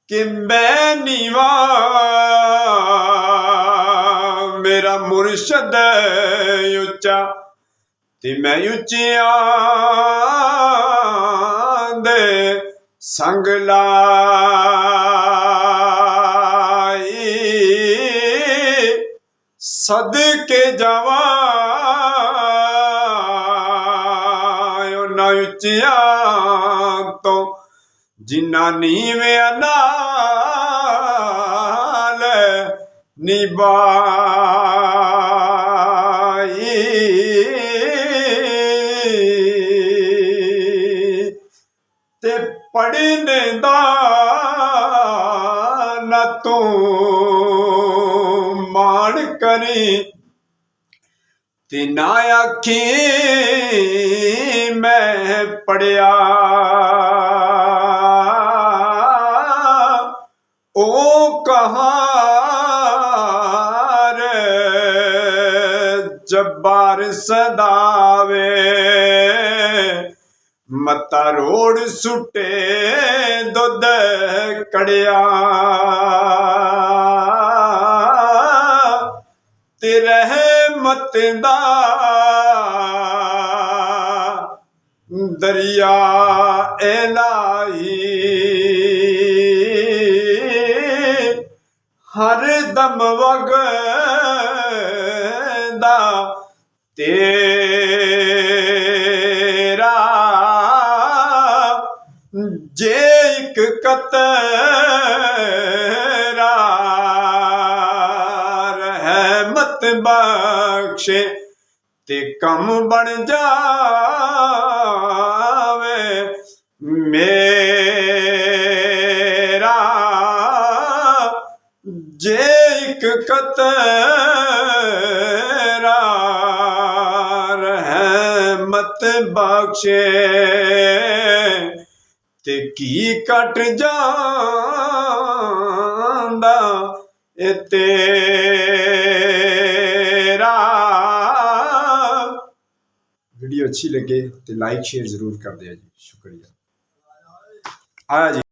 कि मैं नीवा मेरा मुर्शद उच्चा ते मैं उच्चिया दे संग लाई सदके जावा ना उच्चिया तो जिन्ना नीविया नाल निभाई ते पढ़ने दा ना तू मान करी ते ना आखी मैं पढ़िया ओ कहार जब्बार सदावे मता रोड़ सुटे दुध कड़िया ते रहमत दा दरिया इलाही हर दम वगदा तेरा जे एक कतरा रहमत बख्शे ते कम बन जावे मेरा जे एक कतरा रहमत बख्शे ते की कट जांदा ए तेरा। वीडियो अच्छी लगे तो लाइक शेयर जरूर कर दिया जी। शुक्रिया। आया जी।